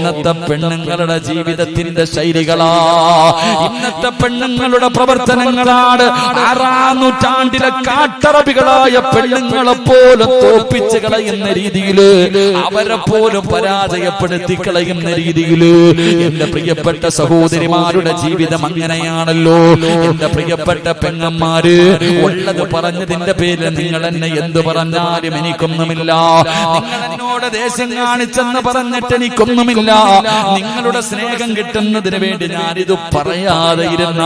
ഇന്നത്തെ പെണ്ണുങ്ങളുടെ ജീവിതത്തിന്റെ ശൈലികളാ, ഇന്നത്തെ പെണ്ണുങ്ങളുടെ പ്രവർത്തനങ്ങളാണ്. 6-ാം നൂറ്റാണ്ടിലെ കാട്ടറബികളായ പെണ്ണുങ്ങളെ പോലും തോപ്പിച്ച് കളയുന്ന രീതിയില്, അവരെ പോലും പരാജയപ്പെടുത്തി കളയുന്ന രീതിയില് എന്റെ പ്രിയപ്പെട്ട സഹോദരിമാരുടെ ജീവിതം അങ്ങനെയാണല്ലോ. എന്റെ പ്രിയപ്പെട്ട പെങ്ങന്മാര്, ഉള്ളത് പറഞ്ഞതിന്റെ പേരിൽ നിങ്ങൾ എന്നെ എന്ത് പറഞ്ഞാലും എനിക്കൊന്നുമില്ല. നിങ്ങൾ എന്നോട് ദേശം കാണിച്ചെന്ന് പറഞ്ഞിട്ട് എനിക്കൊന്നുമില്ല. നിങ്ങളുടെ സ്നേഹം കിട്ടുന്നതിന് വേണ്ടി ഞാനിത് പറയാതെ ഇരുന്ന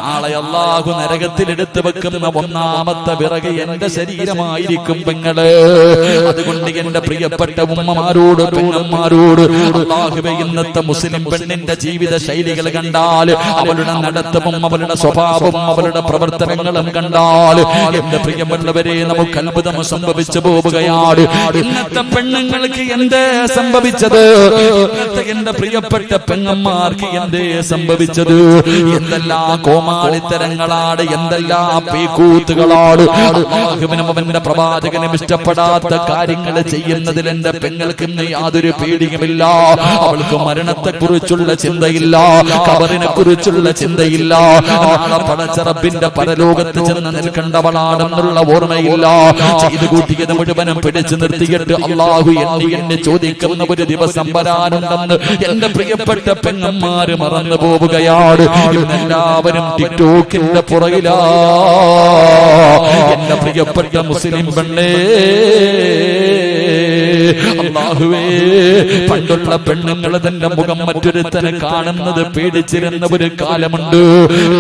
നാളെ അല്ലാഹു നരകത്തിൽ എടുത്തു വെക്കുന്ന ഒന്നാമത്തെ വിറക് എന്റെ ശരീരമായിരിക്കും പെങ്ങള്. അതുകൊണ്ട് എന്റെ പ്രിയപ്പെട്ട ഉമ്മമാരോട് പെങ്ങന്മാരോട്, അല്ലാഹുവേ, ഇന്നത്തെ മുസ്ലിം പെണ്ണിന്റെ ജീവിത ശൈലികൾ കണ്ടാൽ, അവളുടെ നടത്തവും അവളുടെ സ്വഭാവവും അവളുടെ പ്രവർത്തനങ്ങളും കണ്ടാൽ എന്റെ പ്രിയമുള്ളവരെ നമുക്ക് അത്ഭുതം സംഭവിച്ചു പോവുകയാണ്. ഇന്നത്തെ പെണ്ണുങ്ങൾക്ക് എന്തേ സംഭവിച്ചത്? ഇന്നത്തെ എന്റെ പ്രിയപ്പെട്ട പെങ്ങന്മാർക്ക് എന്തേ സംഭവിച്ചത്? എന്തെല്ലാം കോമാളിത്തരങ്ങളാണ്, എന്തെല്ലാം പേക്കൂത്തുകളാണ്. അല്ലാഹുവിനും അവന്റെ പ്രവാചകനും ഇഷ്ടപ്പെടാത്ത കാര്യങ്ങൾ ചെയ്യുന്നതിൽ എന്റെ പെങ്ങൾക്ക് ഇന്ന് യാതൊരു പേടിയുമില്ല. അവൾക്ക് മരണത്തെ കുറിച്ചുള്ള ചിന്തയില്ല, ഖബറിനെ കുറിച്ചുള്ള ചിന്തയില്ല, നാളെ പടച്ച റബ്ബിന്റെ പരലോകത്ത് ചെന്ന് നിൽക്കേണ്ടവളാണെന്നുള്ള ഓർമ്മയില്ല. ചെയ്തു കൂട്ടിയത് മുഴുവനും പിടിച്ചു നിർത്തിയിട്ട് അല്ലാഹു എന്നെ ചോദിക്കുന്ന ഒരു ദിവസം വരാനുണ്ടെന്ന് എന്റെ പ്രിയപ്പെട്ട പെങ്ങന്മാര് മറന്നു പോവുകയാണ്. ഇന്നെല്ലാവരും ടിക്ടോക്കിന്റെ പുറകിലാ. എന്റെ പ്രിയപ്പെട്ട മുസ്ലിം പെണ്ണേ, അല്ലാഹുവേ, പണ്ടുള്ള പെണ്ണുങ്ങൾ തന്റെ മുഖം മറ്റൊരുത്തനെ കാണുന്നത് പേടിച്ചിരുന്ന ഒരു കാലമുണ്ട്,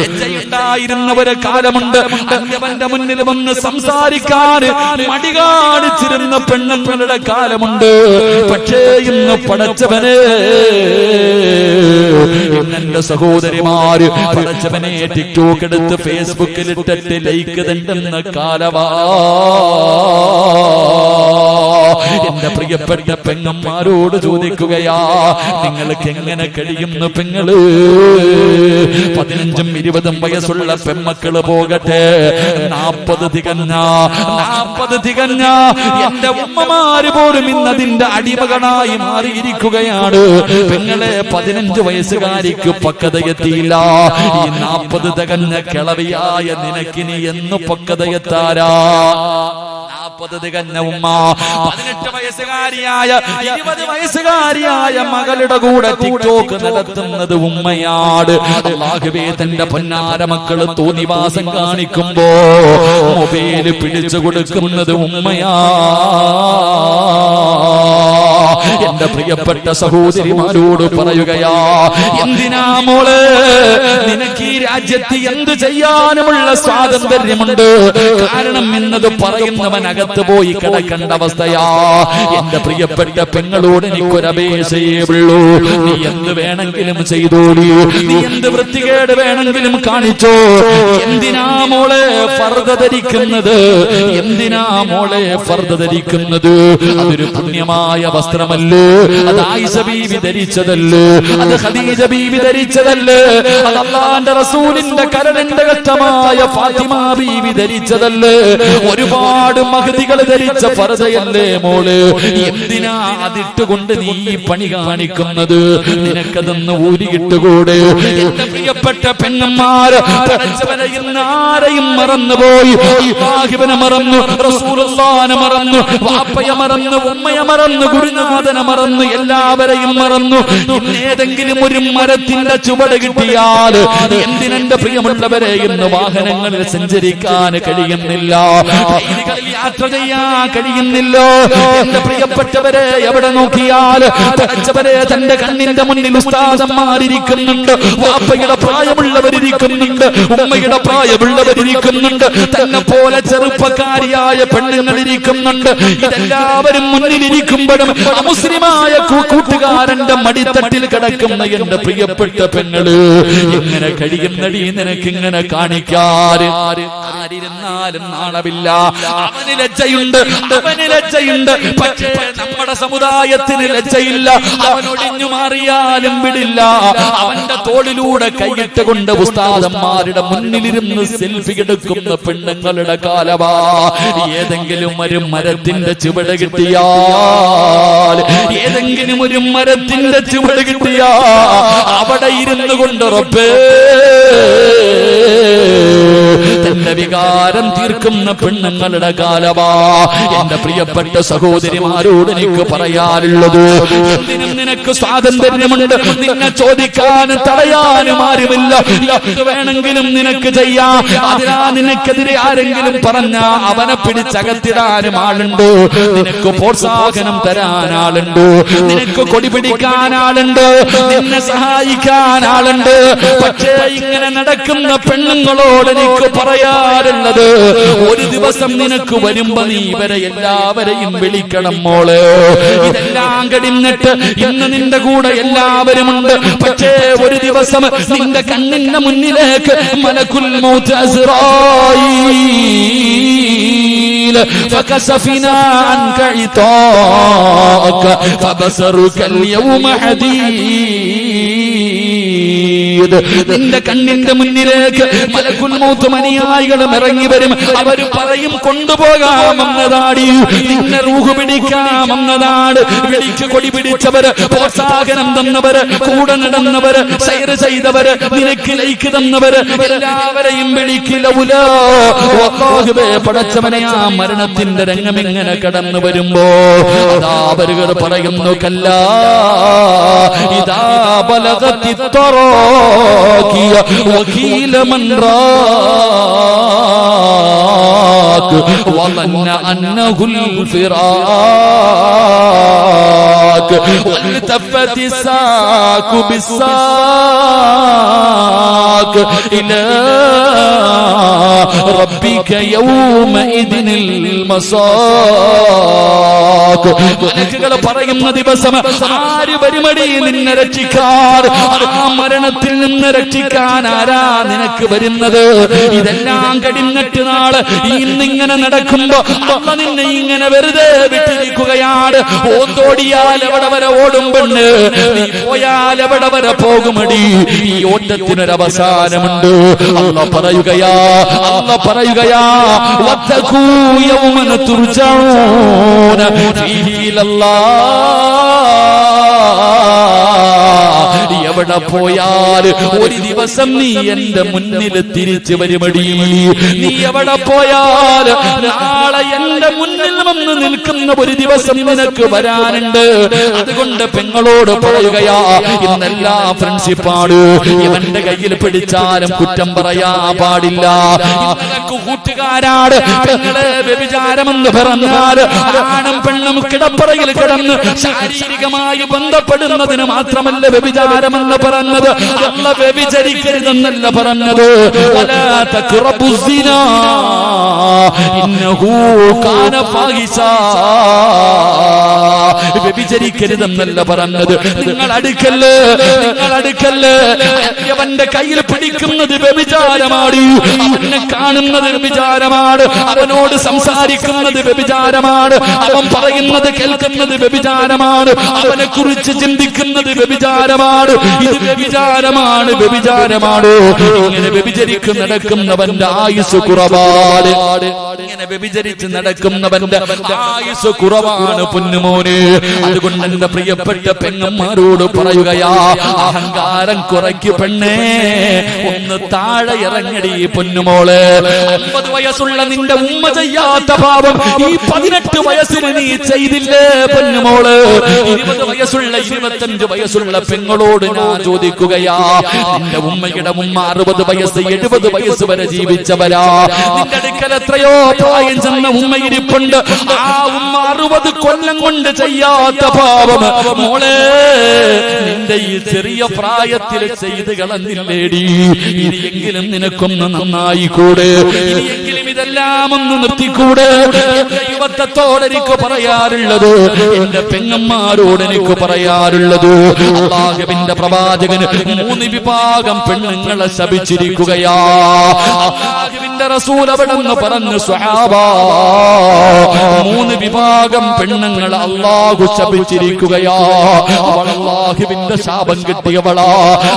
ലജ്ജയുണ്ടായിരുന്ന ഒരു കാലമുണ്ട്. അവന്റെ മുന്നിൽ വന്ന് സംസാരിക്കാൻ മടി കാണിച്ചിരുന്ന പെണ്ണുങ്ങളുടെ കാലമുണ്ട്. പക്ഷേ ഇന്ന് പടച്ചവനെ, ഇന്നെന്റെ സഹോദരിമാര് പടച്ചവനെ ടിക്ടോക്ക് എടുത്ത് ഫേസ്ബുക്കിൽ ഇട്ടിട്ട് ലൈക്ക് തണ്ടുന്ന കാലവാ. എന്റെ പ്രിയപ്പെട്ട പെങ്ങന്മാരോട് ചോദിക്കുകയാ, നിങ്ങൾക്ക് എങ്ങനെ കഴിയുന്നു പെങ്ങള്? 15ഉം 20ഉം വയസ്സുള്ള പെമ്മക്കള് പോകട്ടെ, 40 തികഞ്ഞ എന്റെ ഉമ്മമാര് പോലും ഇന്നതിന്റെ അടിമകളായി മാറിയിരിക്കുകയാണ്. പെങ്ങളെ, 15 വയസ്സുകാരിക്ക് പക്വതയെത്തിയില്ല. ഈ 40 തികഞ്ഞ കിളവിയായ നിനക്കിനി എന്ന് പക്വതയെത്താരാ? 40 തികഞ്ഞ ഉമ്മ 18 വയസ്സുകാരിയായ 20 വയസ്സുകാരിയായ മകളുടെ കൂടെ ടിക്ടോക്ക് നടത്തുന്നത് ഉമ്മയാണ്. അല്ലാഹുവേ, തന്റെ പൊന്നാര മക്കള് തോന്നിവാസം കാണിക്കുമ്പോ മൊബൈല് പിടിച്ചു കൊടുക്കുന്നത് ഉമ്മയാ. എന്റെ പ്രിയപ്പെട്ട സഹോദരിമാരോട് പറയുകയാ, എന്തിനാ മോളെ നിനക്ക് ഈ രാജ്യത്ത് എന്ത് ചെയ്യാനുമുള്ള സ്വാതന്ത്ര്യമുണ്ട്. കാരണം എന്നത് പറയുന്നവൻ അകത്ത് പോയി കിടക്കേണ്ട അവസ്ഥയാ. എന്റെ പ്രിയപ്പെട്ട പെങ്ങളോട് എനിക്കൊരപേക്ഷയേ ഉള്ളൂ, നീ എന്ത് വേണമെങ്കിലും ചെയ്തോളൂ, നീ എന്ത് വൃത്തികേട് വേണമെങ്കിലും കാണിച്ചോ. എന്തിനാ മോളെ ഫർദ ധരിക്കുന്നത്? എന്തിനാ മോളെ ഫർദ ധരിക്കുന്നത്? അതൊരു പുണ്യമായ വസ്ത്രമല്ലേ? അത് ആയിഷ ബീവി ധരിച്ചതല്ലേ? അത് ഖദീജ ബീവി ധരിച്ചതല്ലേ? അത് അല്ലാഹുവിന്റെ റസൂലിന്റെ കരളിന്റെ ഘട്ടമായ ഫാത്തിമ ബീവി ധരിച്ചതല്ലേ? ഒരുപാട് മഹദികൾ ധരിച്ച ഫർദയല്ലേ മോള്? എന്തിനാ അതിട്ടുകൊണ്ട് നീ ഈ പണി കാണിക്കുന്നത്? നിനക്കതൊന്ന് ഊരിയിട്ടുകൂടെ? എന്റെ പ്രിയപ്പെട്ട പെണ്ണന്മാര്, ഇന്ന് ആരെയും മറന്നുപോയി. അല്ലാഹുവിനെ മറന്നു, റസൂലുള്ളാഹിനെ മറന്നു, വാപ്പയെ മറന്നു, ഉമ്മയെ മറന്നു, ഗുരുനാഥനെ മറന്നു, എല്ലാവരെയും മറന്നു. ഏതെങ്കിലും ഒരു മരത്തിന്റെ ചുവട് കിട്ടിയാൽ എന്തിനെന്റെ പ്രിയമുള്ളവരെ ഇന്ന് വാഹനങ്ങളിൽ സഞ്ചരിക്കാൻ കഴിയുന്നില്ല, യാത്ര ചെയ്യാൻ കഴിയുന്നില്ലോ. എന്റെ പ്രിയപ്പെട്ടവരെ, എവിടെ നോക്കിയാൽ പടച്ചവരെ തന്റെ കണ്ണിന്റെ മുന്നിൽ ഉസ്താദന്മാരിയ്ക്കുന്നുണ്ട്, വാപ്പയുടെ പ്രായമുള്ളവരിയ്ക്കുന്നുണ്ട്, ഉമ്മയുടെ പ്രായമുള്ളവരിയ്ക്കുന്നുണ്ട്, തന്നെ പോലെ ചെറുപ്പക്കാരിയായ പെണ്ണുങ്ങളിരിക്കുന്നുണ്ട്. ഇതെല്ലാവരും മുന്നിലിരിക്കുമ്പോഴും അമുസ്ലിമായ കൂട്ടുകാരന്റെ മടിത്തട്ടിൽ കിടക്കുന്ന എന്റെ പ്രിയപ്പെട്ട പെങ്ങള്, എങ്ങനെ കഴിയുന്നടി നിനക്കിങ്ങനെ കാണിക്കാൻ? ആരിരുന്നാലും നാണമില്ല. അവന് ലജ്ജയുണ്ട്, അവന് ലജ്ജയുണ്ട്. പക്ഷേ നമ്മുടെ സമുദായത്തിന് ലജ്ജയില്ല. അവനൊടിഞ്ഞു മാറിയാലും വിടില്ല. അവന്റെ തോളിലൂടെ കൈയിട്ട് കൊണ്ട് ഉസ്താദന്മാരുടെ മുന്നിലിരുന്ന് സെൽഫി എടുക്കുന്ന പെണ്ണുങ്ങളുടെ കാലവാ. ഏതെങ്കിലും ഒരു മരത്തിന്റെ ചുവട് കിട്ടിയാൽ ഏതെങ്കിലും ഒരു മരത്തിന്റെ ചുവട് കിട്ടിയാ അവിടെ ഇരുന്നു കൊണ്ട് റബ്ബേ തന്റെ വികാരം തീർക്കുന്ന പെണ്ണുങ്ങളുടെ കാലമാ. എന്റെ പ്രിയപ്പെട്ട സഹോദരിമാരോട് എനിക്ക് പറയാനുള്ളത്, എന്തിനും നിനക്ക് സ്വാതന്ത്ര്യമുണ്ട്. നിന്നെ ചോദിക്കാനും തടയാനും ആരുമില്ല. എന്ത് വേണമെങ്കിലും നിനക്ക് ചെയ്യാം. അതിനാ നിനക്കെതിരെ ആരെങ്കിലും പറഞ്ഞാ അവനെ പിടിച്ചകത്തിടാനും ആളുണ്ട്. നിനക്ക് പ്രോത്സാഹനം തരാൻ ആളുണ്ട്. നിനക്ക് കൊടി പിടിക്കാൻ ആളുണ്ട്. നിന്നെ സഹായിക്കാൻ ആളുണ്ട്. പക്ഷേ ഇങ്ങനെ നടക്കുന്ന പെണ്ണുങ്ങളോട് എനിക്ക് പറയാറുള്ളത്, ഒരു ദിവസം നിനക്ക് വരുമ്പോ നീ ഇവരെ എല്ലാവരെയും വിളിക്കണം മോളെ. ഇതെല്ലാം കഴിഞ്ഞിട്ട് ഇന്ന് നിന്റെ കൂടെ എല്ലാവരുമുണ്ട്. പക്ഷേ ഒരു ദിവസം നിന്റെ കണ്ണിന്റെ മുന്നിലേക്ക് മലക്കുൽ മൗത്ത് അസ്റായീൽ ഫകസഫിനാ അൻക ഇതാക ഫബസറുക അൽയൗമ ഹദീദ്. നിന്റെ കണ്ണിന്റെ മുന്നിലേക്ക് മലക്കുൽ മൗത്ത് അനുയായികളും ഇറങ്ങി വരും. അവർ പറയും കൊണ്ടുപോകാമെന്നതാടി, നിന്നെ റൂഹ് പിടിക്കാമെന്നതാണ്. വിളിക്ക് കൊടി പിടിച്ചവര്, പ്രോത്സാഹനം തന്നവര്, കൂടെ നടന്നവര്, സൈർ ചെയ്തവര്, നിനക്ക് ലൈക്ക് തന്നവര് എല്ലാവരെയും വിളിക്കില്ലവുലോ. പടച്ചവനെ, ആ മരണത്തിന്റെ രംഗം ഇങ്ങനെ കടന്നു വരുമ്പോ അതാ അവരുകൾ പറയുന്നു, കല്ലാ ഇദാ ബലഗത്തി തറാഖിയ വകീല മൻ റാഖ വظن أنه الفراق والتفت الساق بالساق إلى ربك يومئذ المساق. മലക്കുകൾ പറയുന്ന ദിവസം ആര് വരുമടി നിന്നെ രക്ഷിക്കാൻ? ആ മരണത്തിൽ നിന്ന് രക്ഷിക്കാൻ ആരാ നിനക്ക് വരുന്നത്? ഇതെല്ലാം കഴിഞ്ഞിട്ട് നാളെ ഇന്നിങ്ങനെ നടക്കുമ്പോ അമ്മ നിന്നെ ഇങ്ങനെ വെറുതെ വിട്ടിരിക്കുകയാണ്. ഓന്തോടിയാൽ എവിടെ വരെ ഓടും പെണ്ണ്, നീ പോയാൽ എവിടെ വരെ പോകുമടി? ഈ ഓട്ടത്തിനൊരവസാനമുണ്ട്. അല്ലാഹ് പറയുകയാ വത്തഖൂ യൗമൻ തുർജഊന ഫീഹി ഇലല്ലാഹ്. എവിടെ പോയാൽ ഒരു ദിവസം നീ എന്റെ മുന്നിൽ തിരിച്ചു വരുമടി. നീ എവിടെ പോയാൽ നാളെ എന്റെ മുന്നിൽ വന്ന് നിൽക്കുന്ന ഒരു ദിവസം നിനക്ക് വരാനുണ്ട്. അതുകൊണ്ട് പെങ്ങളോട് പറയുകയാ, ഇന്നെല്ലാ ഫ്രണ്ട്ഷിപ്പാണ്. ഇവന്റെ കയ്യിൽ പിടിച്ചാലും കുറ്റം പറയാ പാടില്ല. ഇന്നലക്ക് കൂട്ടുകാരാണ്. പെങ്ങളെ വ്യഭിചാരമെന്ന് പറഞ്ഞാൽ ആണും പെണ്ണും കിടപ്പറയിൽ കിടന്ന് ശാരീരികമായി ബന്ധപ്പെടുന്നതിന് മാത്രമല്ല വ്യഭിചാരമെന്ന് പറഞ്ഞത്. അല്ല വ്യഭിചരിക്കരുതെന്നല്ല പറഞ്ഞത്. വലാ തഖറബുസ് സിനാ ഇന്നഹു കാന ഫാഹിശാ. വ്യഭിചരിക്കരുതെന്നല്ല പറഞ്ഞത്. നിങ്ങൾ അടുക്കല്ലേ. അവന്റെ കയ്യിൽ പിടിക്കുന്നത് വ്യഭിചാരമാണ്. അവനെ കാണുന്നത് വ്യഭിചാരമാണ്. അവനോട് സംസാരിക്കുന്നത് വ്യഭിചാരമാണ്. അവൻ പറയുന്നത് കേൾക്കുന്നത് വ്യഭിചാരമാണ്. അവനെ കുറിച്ച് ചിന്തിക്കുന്നത് വ്യഭിചാരമാണ്. ഇത് വ്യഭിചാരമാണ്. ഇങ്ങനെ വ്യഭിചരിച്ച് നടക്കുന്നവന്റെ ആയുസ് കുറവാണ്. ഇങ്ങനെ വ്യഭിചരിച്ച് നടക്കുന്നവന്റെ ആയുസ് കുറവാണ് പൊന്നുമോനെ. അതുകൊണ്ട് എന്റെ പ്രിയപ്പെട്ട പെങ്ങന്മാരോട് പറയുകയാ, അഹങ്കാരം കുറയ്ക്ക് പെണ്ണേ, ഒന്ന് താഴെ ഇറങ്ങടി പൊന്നുമോളെ. 50 വയസ്സുള്ള നിന്റെ ഉമ്മ ചെയ്യാത്ത പാപം ഈ 18 വയസ്സിന് നീ ചെയ്തില്ലേ പൊന്നുമോള്? 20 വയസ്സുള്ള 25 വയസ്സുള്ള പെങ്ങളോട് ഞാൻ ചോദിക്കുകയാ, നിന്റെ ഉമ്മയുടെ ഉമ്മ 60 വയസ്സ് 70 വയസ്സ് വരെ ജീവിച്ചവരാ. നിന്റെ അടുക്കൽ എത്രയോ പ്രായം ചെന്ന ഉമ്മ ഇരിപ്പുണ്ട്. ആ ഉമ്മ 60 കൊല്ലം കൊണ്ട് ചെയ്യാത്ത പാപം മോളെ നിന്റെ ഈ ചെറിയ പ്രായത്തിൽ ചെയ്ത് കളഞ്ഞില്ലേടി? ഇനിയെങ്കിലും നിനക്കൊന്ന് നന്നായിക്കൂടെ? ഇനിയെങ്കിലും ഇതെല്ലാം ഒന്ന് നിർത്തിക്കൂടെ? എന്റെ യുവത്വത്തോട് എനിക്ക് പറയാറുള്ളത്, എന്റെ പെങ്ങന്മാരോട് എനിക്ക് പറയാറുള്ളത്, അല്ലാഹുവിന്റെ പ്രവാചകന് 3 വിഭാഗം പെണ്ണുങ്ങളെ ശപിച്ചിരിക്കുകയാ. അല്ലാഹുവിന്റെ അള്ളാന്റെ റസൂൽ അവിടെന്ന് പറഞ്ഞു, സ്വഹാബ, 3 വിഭാഗം പെണ്ണുങ്ങൾ അല്ലാഹു ശപിച്ചിരിക്കുകയാ. അവൾ അല്ലാഹുവിന്റെ ശാപം കിട്ടിയവളാ,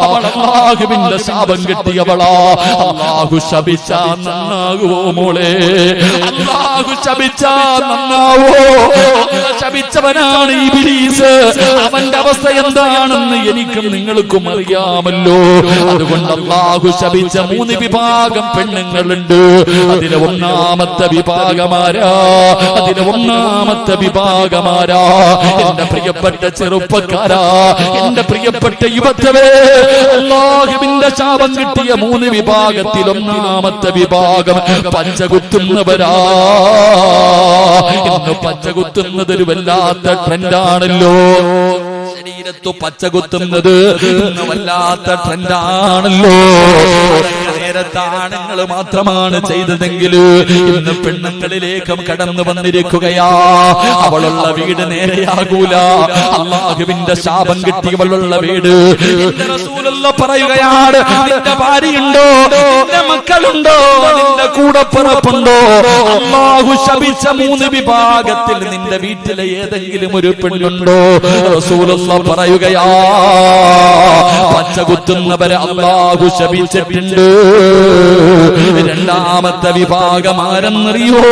അവൾ അല്ലാഹുവിന്റെ ശാപം കിട്ടിയവളാ. അല്ലാഹു ശപിച്ചാ നന്നാകുവോ മോളെ? അല്ലാഹു ശപിച്ചാ നന്നാവോ? ശപിച്ചവനാണ് ഇബ്ലീസ്. അവന്റെ അവസ്ഥ എന്താണെന്ന് എനിക്കും നിങ്ങൾക്കും അറിയാമല്ലോ. അതുകൊണ്ട് അല്ലാഹു ശപിച്ച 3 വിഭാഗം പെണ്ണുങ്ങളുണ്ട്. അതിലെ ഒന്നാമത്തെ വിഭാഗമാരാ? എന്റെ പ്രിയപ്പെട്ട ചെറുപ്പക്കാരാ, എന്റെ പ്രിയപ്പെട്ട യുവത്വേ, അല്ലാഹുവിന്റെ ശാപം കിട്ടിയ 3 വിഭാഗത്തിൽ ഒന്നാമത്തെ വിഭാഗം പച്ചകുത്തുന്നവരാ. ഇന്ന് പച്ചകുത്തുന്നത് ഒരു വല്ലാത്ത ട്രെൻഡാണല്ലോ. ശരീരത്ത് പച്ചകുത്തുന്നത് ഇന്ന് വല്ലാത്ത ട്രെൻഡാണല്ലോ. നേരത്തെ ആണുങ്ങൾ മാത്രമാണ് ചെയ്തതെങ്കിൽ ഇന്ന് പെണ്ണുങ്ങളിലേക്കും കടന്നു വന്നിരിക്കുകയാ. അവളുള്ള വീട് നേരെയാകൂല. അല്ലാഹുവിന്റെ ശാപം കിട്ടിയവളുള്ള വീട്. റസൂലുള്ള പറയുകയാണ്, നിന്റെ ഭാര്യയുണ്ടോ, നിന്റെ മക്കളുണ്ടോ, നിന്റെ കൂടപ്പിറപ്പുണ്ടോ, അല്ലാഹു ശപിച്ച 3 വിഭാഗത്തിൽ നിന്റെ വീട്ടിലെ ഏതെങ്കിലും ഒരു പെണ്ണുണ്ടോ? റസൂലുള്ള പറയുകയാ, പച്ചകുത്തുന്നവരെ അല്ലാഹു ശപിച്ചിട്ടുണ്ട്. രണ്ടാമത്തെ വിഭാഗം ആരെന്നറിയോ?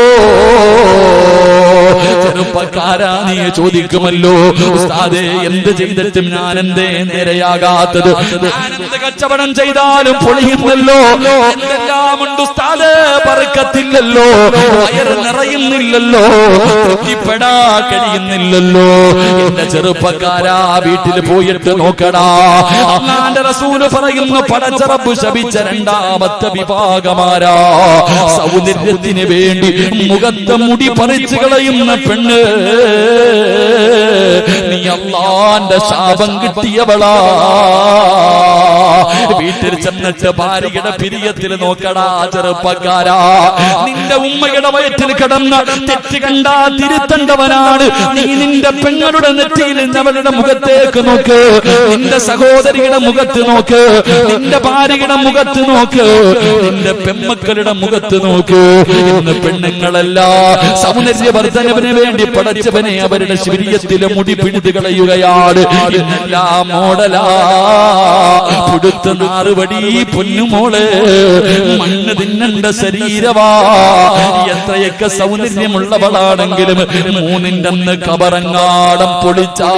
ചെറുപ്പക്കാരാ, നീ ചോദിക്കുമല്ലോ, ഉസ്താദേ, എന്ത് ചെയ്തിട്ടും ഞാൻ എന്തേ നേരെയാകാത്തത്? ഞാനെന്ത് കച്ചവടം ചെയ്താലും പൊളിയുന്നല്ലോ, എന്തെല്ലാമുണ്ട് ഉസ്താദേ, ബർക്കത്തില്ലല്ലോ, വയറ് നിറയുന്നില്ലല്ലോ, തൃപ്തിപ്പെടാ കഴിയുന്നില്ലല്ലോ. എന്റെ ചെറുപ്പക്കാരാ, വീട്ടിൽ പോയിട്ട് നോക്കടാ. അല്ലാഹുവിന്റെ റസൂൽ പറയുന്നു, പടച്ച റബ്ബ് ശപിച്ച രണ്ടാമത്തെ വിഭാഗമാരാ? സൗന്ദര്യത്തിന് വേണ്ടി മുഖത്തെ മുടി പറിച്ചു കളയുന്ന പെണ്ണ്. നീ അല്ലാഹുവിന്റെ ശാപം കിട്ടിയവളാ. വീട്ടിൽ ചെന്നിട്ട് ഭാര്യയുടെ പിരിയത്തിൽ നോക്കടാ ചെറുപ്പക്കാരാ. നിന്റെ ഉമ്മയുടെ വയറ്റിൽ കിടന്ന തെറ്റ് കണ്ടാ തിരുത്തേണ്ടവനാണ് നീ. നിന്റെ പെങ്ങളുടെ നെറ്റിയിൽ അവളുടെ മുഖത്തേക്ക് നോക്ക്, നിന്റെ സഹോദരിയുടെ മുഖത്ത് നോക്ക്, നിന്റെ ഭാര്യയുടെ മുഖത്ത് നോക്ക്, നിന്റെ പെമ്മക്കളുടെ മുഖത്ത് നോക്ക്. ഇന്ന് പെണ്ണുങ്ങളല്ല സൗന്ദര്യവർദ്ധനവിന് വേണ്ടി പടച്ചവനെ അവരുടെ ശരീരത്തിലെ മുടി പിടിതു കളയുകയാണ്. ഇന്നെല്ലാം മോഡലാ, പുടുത്ത നാറുപടി പൊന്നുമോള്, മണ്ണ് തിന്നണ്ട ശരീരവാ. എത്രയൊക്കെ സൗന്ദര്യമുള്ളവളാണെങ്കിലും 3ന്റെ അന്ന് കബറങ്ങാടം പൊളിച്ചാ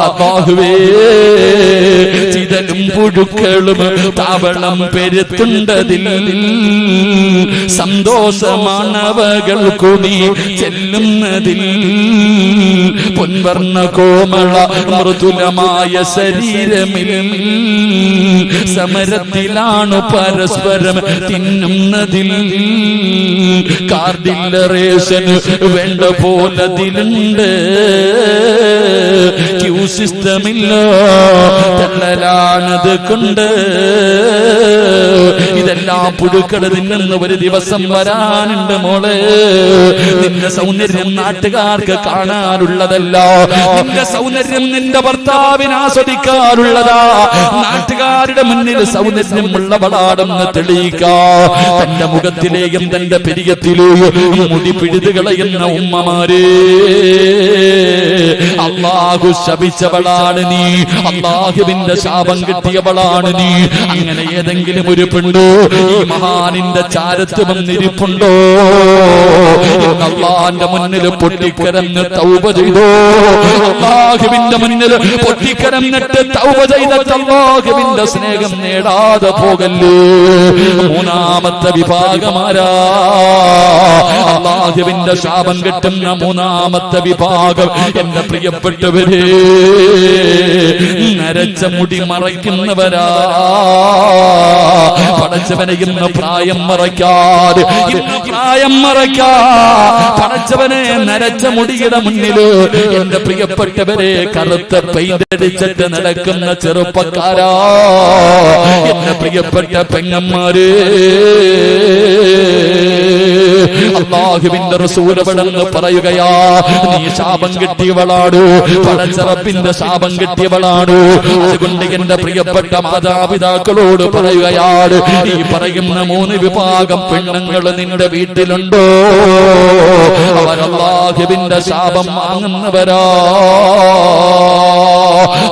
അല്ലാഹുവേ, ചിതലും പുഴുക്കളും താവളം പെരുത്തുണ്ടതിൽ സന്തോഷമാണവകൾക്കു നീ ചെല്ലുന്നതിൽ. പൊൻവർണ്ണ കോമള മൃദുലമായ ശരീരമിൽ സമരത്തിലാണു പരസ്പരം തിന്നുന്നതിൽ. കാർഡില്ല റേഷൻ വേണ്ട പോലതിലുണ്ട്, ക്യൂ സിസ്റ്റമില്ല, തള്ളലാണത് കൊണ്ട്. ഇതെല്ലാം പുഴുക്കൾ തിന്നുന്ന ഒരു ദിവസം വരാനുണ്ട് മോളെ. നിന്റെ സൗന്ദര്യം നാട്ടുകാർക്ക് കാണാനുള്ളതല്ല, നിന്റെ സൗന്ദര്യം നിന്റെ ഭർത്താവിന് ആസ്വദിക്കാനുള്ളതാ. നാട്ടുകാരുടെ മുന്നിൽ സൗന്ദര്യം ഉള്ളവളാണെന്ന് തെളിയിക്കാ. തന്റെ മുഖത്തിലെയും തന്റെ പെരിയത്തിലെയും മുടി പിഴുതു കളയുന്ന ഉമ്മമാരെ, അല്ലാഹു ശപിച്ചവളാണ് നീ, അല്ലാഹുവിന്റെ ശാപം കിട്ടിയവളാണ് നീ. അങ്ങനെ ഏതെങ്കിലും ഒരു പെണ്ണോ ഈ മഹാനിന്റെ ചാരത്ത് വന്നിരിപ്പുണ്ടോ? അല്ലാഹുവിന്റെ മുന്നിൽ പൊട്ടിക്കരന്ന് തൗബ ചെയ്തോ? അല്ലാഹുവിന്റെ മുന്നിൽ പൊട്ടിക്കരന്നിട്ട് തൗബ ചെയ്തിട്ട് അല്ലാഹുവിന്റെ സ്നേഹം നേടാതെ പോകല്ലേ. 3ാമത്തെ വിഭാഗമാരാ? അല്ലാഹുവിന്റെ ശാപം കിട്ടുന്ന 3ാമത്തെ വിഭാഗം. എന്റെ പ്രിയപ്പെട്ടവരെ, നരച്ച മുടി മറയ്ക്കുന്നവരാ. പടച്ചവനെ ഇന്ന് പ്രായം മറയ്ക്കാതെ, ഇന്ന് പ്രായം മറയ്ക്കാ. പടച്ചവനെ നരച്ച മുടിയുടെ മുന്നില് എന്റെ പ്രിയപ്പെട്ടവരെ കറുത്ത പെയിന്റ് അടിച്ചിട്ട് നടക്കുന്ന ചെറുപ്പക്കാരാ, എന്റെ പ്രിയപ്പെട്ട പെങ്ങന്മാരെ, അല്ലാഹുവിന്റെ റസൂൽ അവിടെന്ന് പറയുകയാ, നീ ശാപം കിട്ടിയവളാണ്, പടച്ചറപ്പിന്റെ ശാപം കിട്ടിയവളാണ്. അതുകൊണ്ട് എന്റെ പ്രിയപ്പെട്ട മാതാപിതാക്കളോട് പറയുകയാണ്, ഈ പറയുന്ന 3 വിഭാഗം പെണ്ണുങ്ങൾ നിന്റെ വീട്ടിലുണ്ടോ? അവർ അല്ലാഹുവിന്റെ ശാപം വാങ്ങുന്നവരാ.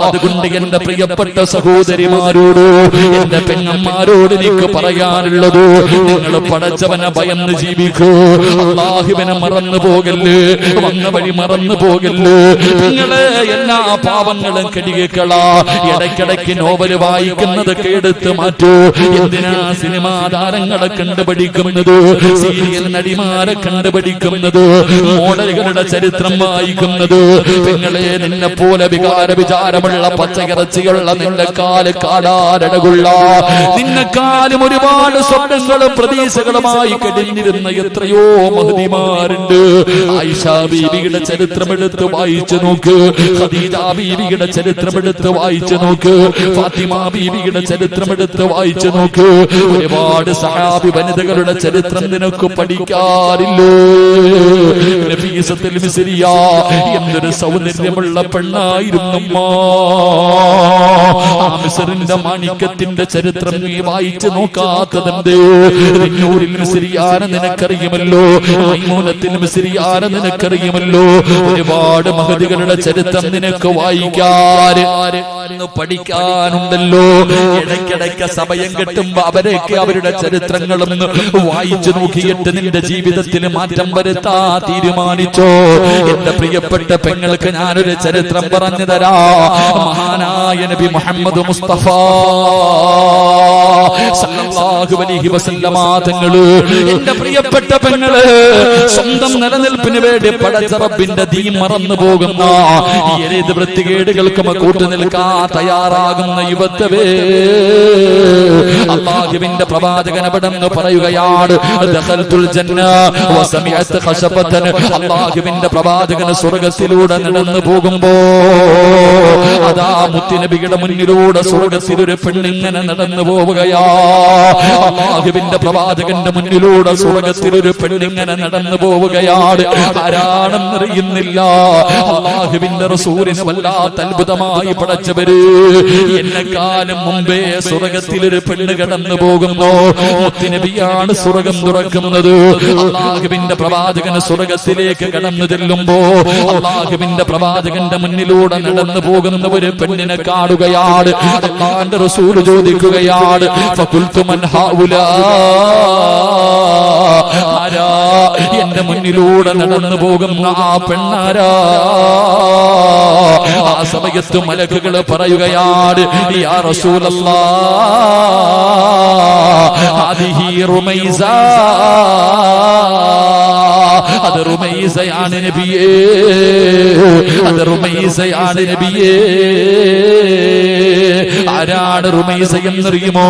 അതുകൊണ്ട് എന്റെ പ്രിയപ്പെട്ട സഹോദരിമാരോട്, എന്റെ പെങ്ങന്മാരോട് എനിക്ക് പറയാനുള്ളത്, നിങ്ങൾ പടച്ചവനെ ഭയന്ന് ജീവിക്കൂ. അല്ലാഹുവിനെ മറന്നു പോകല്ലേ, വന്ന വഴി മറന്നു പോകല്ലേ. നിങ്ങളെ എല്ലാ പാവങ്ങളും കെടുകളാ. ഇടയ്ക്കിടയ്ക്ക് നോവല് വായിക്കുന്നതൊക്കെ എടുത്ത് മാറ്റൂ. എന്തിനാ സിനിമാ താരങ്ങളെ കണ്ടുപിടിക്കുന്നത്, സീരിയൽ നടിമാരെ കണ്ടുപിടിക്കുന്നത്, മോഡലുകളുടെ ചരിത്രം വായിക്കുന്നത്? നിങ്ങളെ നിന്നെ പോലെ വിചാരമുള്ള പച്ചയിറച്ചിയുള്ള നിന്റെ കാല് കാലാരടകുള്ള നിന്നെക്കാലും ഒരുപാട് സ്വപ്നങ്ങളും പ്രതീക്ഷകളുമായി കഴിഞ്ഞിരുന്ന എത്രയോ മഹദിമാരുണ്ട്. ആയിഷ ബീവിയുടെ ചരിത്രമെടുത്ത് വായിച്ചു നോക്ക്, ഖദീജ ബീവിയുടെ ചരിത്രമെടുത്ത് വായിച്ചു നോക്ക്, ഫാത്തിമ ബീവിയുടെ ചരിത്രമെടുത്ത് വായിച്ചു നോക്ക്. ഒരുപാട് സഹാബി വനിതകളുടെ ചരിത്രം നിനക്ക് പഠിക്കാറില്ലേ? നഫീസത്തുൽ മിസ്രിയ എന്തൊരു സൗന്ദര്യമുള്ള പെണ്ണായിരുന്നു. ആ മിസ്റിന്റെ മാണിക്യത്തിന്റെ ചരിത്രം നീ വായിച്ചു നോക്കാത്തതെന്തേ? നൂറിൽ മിസ്രിയാനെ നിനക്കറിയുമല്ലോ, മൈമൂനത്തിൽ മിസ്രിയാനെ നിനക്കറിയുമല്ലോ. ഒരുപാട് മഹദികളുടെ ചരിത്രം നിനക്ക് വായിക്കാൻ പഠിക്കാനുണ്ടല്ലോ. ഇടയ്ക്കിടയ്ക്ക് സമയം കിട്ടുമ്പോ അവരൊക്കെ അവരുടെ ചരിത്രങ്ങളും വായിച്ചു നോക്കിയിട്ട് നിന്റെ ജീവിതത്തിൽ മാറ്റം വരുത്താ തീരുമാനിച്ചോ? എന്റെ പ്രിയപ്പെട്ട പെങ്ങൾക്ക് ഞാനൊരു ചരിത്രം പറഞ്ഞു തരാ. മഹാനായ നബി മുഹമ്മദ് മുസ്തഫ സല്ലല്ലാഹു അലൈഹി വസല്ലമ തങ്ങള്, എന്റെ പ്രിയപ്പെട്ട പെങ്ങള്, സ്വന്തം നിലനിൽപ്പിന് വേണ്ടി പടച്ച റബ്ബിന്റെ ദീൻ മറന്നു പോകുന്ന ഏത് വൃത്തികേടുകൾക്കും കൂട്ടുനിൽക്കാൻ തയ്യാറാകുന്ന യുവത്വേ, അല്ലാഹുവിന്റെ പ്രവാചകൻ അവിടെന്ന് പറയുകയാണ്, ദഖൽതുൽ ജന്ന വസമിഅത് ഖശബതൻ. അല്ലാഹുവിന്റെ പ്രവാചകൻ സ്വർഗ്ഗത്തിലൂടെ നടന്നു പോകുമ്പോ അതാ മുത്തുനബിയുടെ മുന്നിലൂടെ സ്വർഗ്ഗത്തിൽ ഒരു പെണ്ണിങ്ങനെ നടന്നു പോവുകയാ. അല്ലാഹുവിന്റെ പ്രവാചകന്റെ മുന്നിലൂടെ സ്വർഗ്ഗത്തിൽ ഒരു പെണ്ണിങ്ങനെ നടന്നു പോവുകയാണ്. ആരാണെന്നറിയുന്നില്ല. അല്ലാഹുവിന്റെ റസൂലിനെ വല്ലാത്ത അത്ഭുതമായി പടച്ചവര്, എന്നെക്കാലം മുമ്പേ സ്വർഗ്ഗത്തിലൊരു പെണ്ണ് കടന്നു പോകുന്നു. മുത്തുനബിയാണ് സ്വർഗ്ഗം തുറക്കുന്നത്. അല്ലാഹുവിന്റെ പ്രവാചകൻ സ്വർഗ്ഗത്തിലേക്ക് കടന്നു ചെല്ലുമ്പോ അല്ലാഹുവിന്റെ പ്രവാചകന്റെ മുന്നിലൂടെ നടന്നു പോകുന്ന ഒരു പെണ്ണിനെ കാണുകയാണ്. അല്ലാഹുവിന്റെ റസൂൽ ചോദിക്കുകയാണ്, ഫഖുൽതു മൻ ഹൗലാ, ആരാ എന്റെ മുന്നിലൂടെ നടന്നു പോകുന്ന ആ പെണ്ണാരാ? ആ സമയത്ത് മലക്കുകൾ പറയുകയാണ്, യാ റസൂലല്ലാഹ് ഹാദിഹി റുമൈസ, അത് റുമൈസയാണ് നബിയേ, അത് റുമൈസയാണ് നബിയേ. ആരാണ് റുമൈസ എന്നറിയുമോ?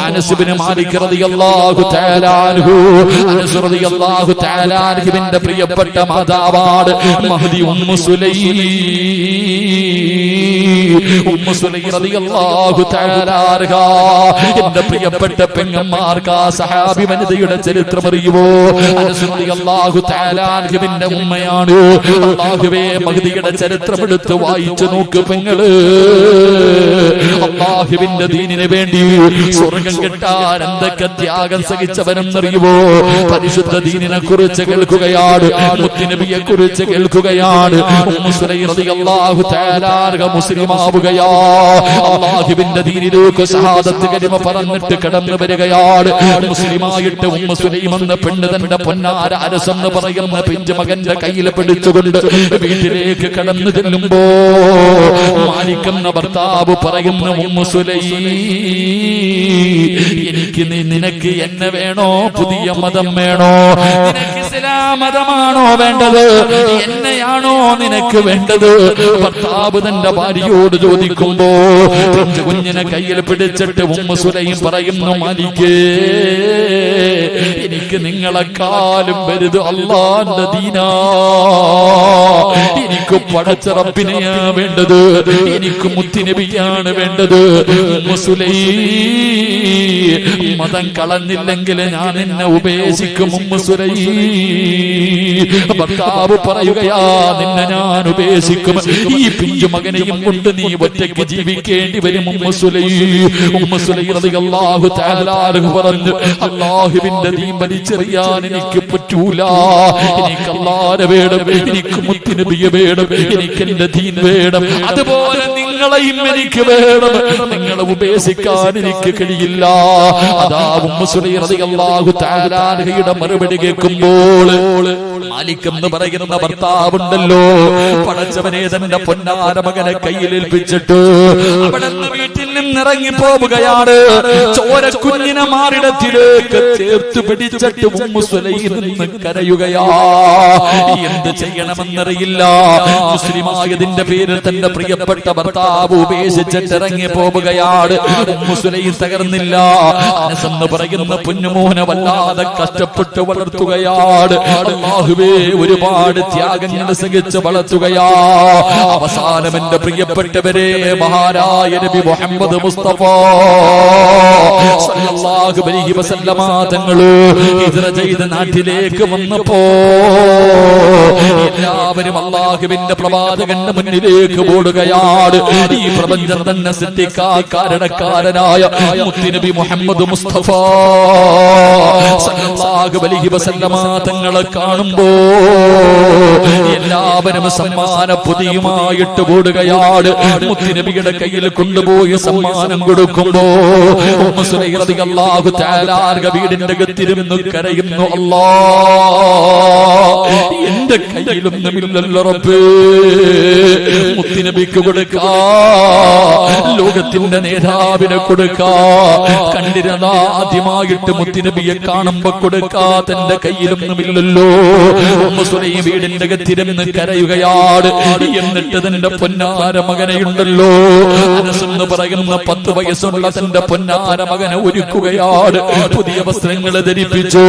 അനസ് ഇബ്നു മാലിക് റളിയല്ലാഹു തആല അൻഹു, അനസ് റളിയല്ലാഹു തആല അൻഹുവിന്റെ പ്രിയപ്പെട്ട മാതാവാണ് മഹ്ദി ഉമ്മു സുലൈം. ഉമ്മു സുലൈം റളിയല്ലാഹു തആല അൻഹ, എന്റെ പ്രിയപ്പെട്ട പെങ്ങന്മാർക്ക് ആ സഹാബി വനിതയുടെ ചരിത്രം അറിയുമോ? അനസ് റളിയല്ലാഹു തആല അൻഹുവിന്റെ ഉമ്മയാണ്. അല്ലാഹുവേ, മഹ്ദിയുടെ ചരിത്രം എടുത്ത് വായിച്ചു നോക്ക് പെങ്ങള്. അല്ലാഹുവിന്റെ ദീനിന് വേണ്ടി സ്വർഗം കിട്ടാൻ എന്തൊക്കെ ത്യാഗം സഹിച്ചവനെന്നറിയുമോ? പരിശുദ്ധ ദീനിനെ കുറിച്ച് കേൾക്കുകയാണ്, മുത്തുനബിയെ കുറിച്ച് കേൾക്കുകയാണ്. ഉമ്മു സുലൈം റളിയല്ലാഹു തആല അൻഹ മുസ്ലിമാവുകയാ. അല്ലാഹുവിന്റെ ദീനിലേക്ക് ഷഹാദത്ത് കലിമ പറഞ്ഞിട്ട് കടന്നു വരികയാണ്. മുസ്ലിമായിട്ട് ഉമ്മു സുലൈം എന്ന പെണ്ണ് തന്റെ പൊന്നാര അനസ് എന്ന് പറയുന്ന പിഞ്ചു മകന്റെ കയ്യിൽ പിടിച്ചുകൊണ്ട് വീട്ടിലേക്ക് കടന്നു ചെല്ലുമ്പോ മാലിക്കുന്ന ഭർത്താവ് പറയുന്ന, ഉമ്മു സുലൈം, എനിക്ക് നിനക്ക് എന്നെ വേണോ, പുതിയ മതം വേണോ? നിനക്ക് ഇസ്ലാം മതമാണോ വേണ്ടത്, എന്നെയാണോ നിനക്ക് വേണ്ടത്? ഭർത്താവ് തന്റെ ഭാര്യയോട് ചോദിക്കുമ്പോ കുഞ്ഞിനെ കയ്യിൽ പിടിച്ചിട്ട് ഉമ്മു സുലൈം പറയുന്നു, മാലിക്കേ, എനിക്ക് നിങ്ങളെക്കാളും വലുത് അല്ലാഹുവിന്റെ ദീനാ. എനിക്ക് പടച്ച റബ്ബിനെയാ വേണ്ടത്, എനിക്ക് മുത്തുനബിയാണ് വേണ്ടത്. ഉമ്മു സുലൈം, മതം കളഞ്ഞില്ലെങ്കിൽ ഞാൻ എന്നെ ഉപേക്ഷിക്കും. ഉമ്മു സുലൈം, ഭർത്താവ് പറയുകയാ, നിന്നെ ഞാൻ ഉപേക്ഷിക്കും. ഈ പിഞ്ചു മകനെയും കൊണ്ട് നീ ഒറ്റയ്ക്ക് ജീവിക്കേണ്ടി വരും. ഉമ്മു സുലൈം റളിയല്ലാഹു തആല അൻഹു പറഞ്ഞു, അല്ലാഹുവിന്റെ ദീൻ വലിച്ചെറിയാൻ എനിക്ക് പറ്റൂല. എനിക്ക് അല്ലാഹുവിനെ വേണം, എനിക്ക് മുത്തുനബിയെ വേണം, എനിക്ക് എന്റെ ദീൻ വേണം. അതുപോലെ നിങ്ങളെയും എനിക്ക് വേണം. നിങ്ങളെ ഉപേക്ഷിക്കാൻ എനിക്ക് കഴിയില്ല. അതാ ഉമ്മു സുലൈം റളിയല്ലാഹു തആല അൻഹയുടെ മറുപടി കേൾക്കുമ്പോൾ മാലിക് എന്ന് പറയുന്ന ഭർത്താവുണ്ടല്ലോ, പടച്ചവനെ തന്റെ പൊന്നാര മകനെ കയ്യിലേൽപ്പിച്ചിട്ട് അവിടെ വീട്ടിൽ നിന്നിറങ്ങി പോവുകയാണ്. ചോരക്കുഞ്ഞിനെ മാറിടത്തിലേക്ക് ചേർത്ത് പിടിച്ചിട്ട് ഉമ്മു സുലൈം നിന്ന് കരയുകയാ. എന്ത് ചെയ്യണമെന്നറിയില്ല. മുസ്ലിമായതിന്റെ പേരിൽ തന്റെ പ്രിയപ്പെട്ട ഭർത്താവ് ഉപേക്ഷിച്ചിട്ട് ഇറങ്ങി പോവുകയാണ്. Ummu Sulaim തകർന്നില്ല. അനസ് എന്ന് പറയുന്ന പൊന്നുമോനെ വല്ലാതെ കഷ്ടപ്പെട്ട് വളർത്തുകയാണ്. അല്ലാഹുവേ, ഒരുപാട് ത്യാഗങ്ങൾ സഹിച്ച് വളർത്തുകയാ. അവസാനം എന്റെ പ്രിയപ്പെട്ടവരെ, മഹാനായ നബി മുഹമ്മദ് മുസ്തഫ സല്ലല്ലാഹു അലൈഹി വസല്ലമ തങ്ങൾ ഹിജ്റ ചെയ്ത നാട്ടിലേക്ക് വന്നപ്പോ എല്ലാവരും അല്ലാഹുവിന്റെ പ്രവാചകന്റെ മുന്നിലേക്ക് ഓടുകയാണ്. ഈ പ്രപഞ്ചം തന്നെ സൃഷ്ടിക്കാൻ കാരണക്കാരനായ മുത്തുനബി മുഹമ്മദ് മുസ്തഫ സല്ലല്ലാഹു അലൈഹി വസല്ലമ തങ്ങളെ കാണുമ്പോ എല്ലാവരും സമ്മാന പൊതിയുമായിട്ട് ഓടുകയാണ്. മുത്തുനബിയുടെ കയ്യിൽ കൊണ്ടുപോയി സമ്മാനം കൊടുക്കുമ്പോ ഉമ്മു സുലൈം റളിയല്ലാഹു തആല വീടിന്റെ അകത്തിരുന്ന് കരയുന്നു, അല്ലാഹ്, എന്റെ കയ്യിലൊന്നുമില്ലല്ലോ റബ്ബേ, മുത്തുനബിക്ക് കൊടുക്കാ, ലോകത്തിന്റെ നേതാവിനെ കൊടുക്കാ. കണ്ടിരുന്ന ആദ്യമായിട്ട് മുത്തുനബിയെ കാണുമ്പോ കൊടുക്കാ, തന്റെ കയ്യിലൊന്നുമില്ലല്ലോ. ഉമ്മു സുലൈം വീടിന്റെ അകത്തിരുന്ന് കരയുകയാണ്. എന്നിട്ട് തന്റെ പൊന്നാര മകനെയുണ്ടല്ലോ, അനസ് എന്ന് പറയുന്ന 10 വയസ്സുള്ള തന്റെ പൊന്നാര മകനെ ഒരുക്കുകയാണ്. പുതിയ വസ്ത്രങ്ങൾ ധരിപ്പിച്ചു,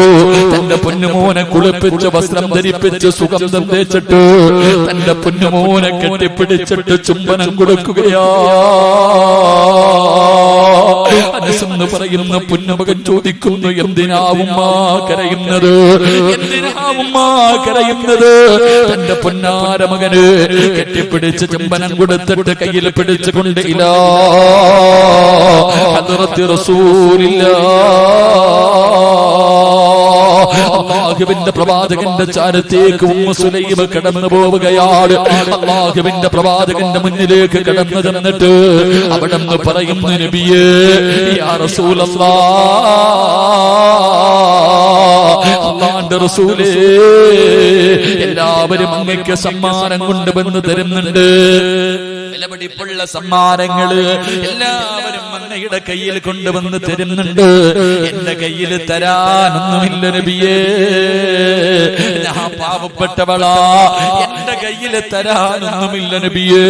തന്റെ പൊന്നുമോനെ കുളിപ്പിച്ച് വസ്ത്രം ധരിപ്പിച്ച് സുഗന്ധം തേച്ചിട്ട് തന്റെ പൊന്നുമോനെ കെട്ടിപ്പിടിച്ചിട്ട് ചുംബനം കൊടുക്കുകയാ. അനസ് എന്ന് പറയുന്ന പൊന്നുമകൻ ചോദിക്കുന്നു, എന്തിനാവുമ്മ കരയുന്നത്, എന്തിനാവുമ്മ കരയുന്നത്? തന്റെ പൊന്നാര മകന് കെട്ടിപ്പിടിച്ച് ചുംബനം കൊടുത്തിട്ട് കയ്യിൽ പിടിച്ചുകൊണ്ട് ഇലാ ഹദ്റത്തി റസൂലില്ലാഹ്, അല്ലാഹുവിന്റെ പ്രവാചകന്റെ ചാരത്തേക്ക് ഉമ്മു സുലൈം കടന്നു പോവുകയാണ്. അല്ലാഹുവിന്റെ പ്രവാചകന്റെ മുന്നിലേക്ക് കടന്നു ചെന്നിട്ട് അവിടെ നിന്ന് പറയുന്നു, നബിയേ, യാ റസൂലല്ലാഹ്, അല്ലാഹുവിന്റെ റസൂലേ, എല്ലാവരും അങ്ങേക്ക് സമ്മാനം കൊണ്ടുവന്ന് തരുന്നുണ്ട്. വിലപിടിപ്പുള്ള സമ്മാനങ്ങള് എല്ലാവരും അങ്ങയുടെ കയ്യിൽ കൊണ്ടുവന്ന് തരുന്നുണ്ട്. എന്റെ കയ്യിൽ തരാനൊന്നുമില്ല നബിയേ, ഞാൻ പാവപ്പെട്ടവളാ, എന്റെ കയ്യിൽ തരാനൊന്നുമില്ല നബിയേ.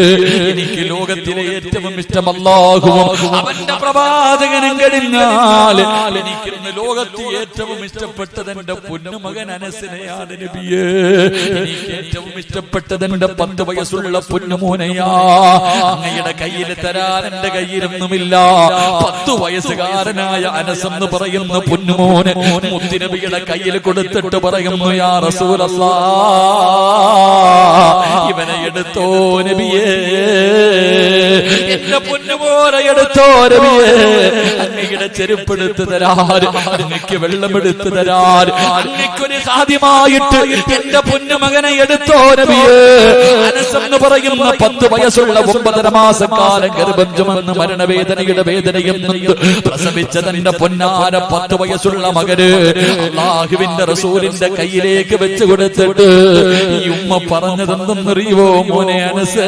എനിക്ക് ലോകത്തിലെ ഏറ്റവും ഇഷ്ടം അല്ലാഹുവും അവന്റെ പ്രവാചകനും കഴിഞ്ഞാൽ എനിക്കിന്ന് ലോകത്തിൽ ഏറ്റവും ഇഷ്ടപ്പെട്ടത് എന്റെ പൊന്നുമകൻ അനസിനെയാണ് നബിയേ. എനിക്ക് ഏറ്റവും ഇഷ്ടപ്പെട്ടത് എന്റെ 10 വയസ്സുള്ള പൊന്നുമോനെയാ. അങ്ങയുടെ കയ്യിൽ തരാൻ എന്റെ കയ്യിലൊന്നുമില്ല. 10 വയസ്സുകാരനായ അനസ് എന്ന് പറയുന്ന പൊന്നുമോനെ മുത്തുനബിയുടെ കയ്യിൽ കൊടുത്തിട്ട് പറയുന്നു, യാ റസൂലല്ലാഹ്, ഇവനെ എടുത്തോ നബിയേ, എന്റെ പൊന്നുമോനെ എടുത്തോ നബിയേ. അങ്ങയുടെ ചെരുപ്പെടുത്ത് തരാൻ, അങ്ങക്ക് വെള്ളമെടുത്ത് തരാൻ, അങ്ങക്കൊരു സാധ്യമായിട്ട് എന്റെ പൊന്നുമകനെ എടുത്തോ നബിയേ. അനസ് എന്ന് പറയുന്ന 10 വയസ്സുള്ള 9.5 മാസക്കാലം ഗർഭം ചുമന്ന് മരണവേദനയുടെ വേദനയും പ്രസവിച്ച തന്റെ പൊന്നാര 10 വയസ്സുള്ള മകന് അല്ലാഹുവിന്റെ റസൂലിന്റെ കയ്യിലേക്ക് വെച്ച് കൊടുത്തിട്ട് ഈ ഉമ്മ പറഞ്ഞത് പറഞ്ഞതെന്തെന്നറിയുവോ മോനെ അനസ്?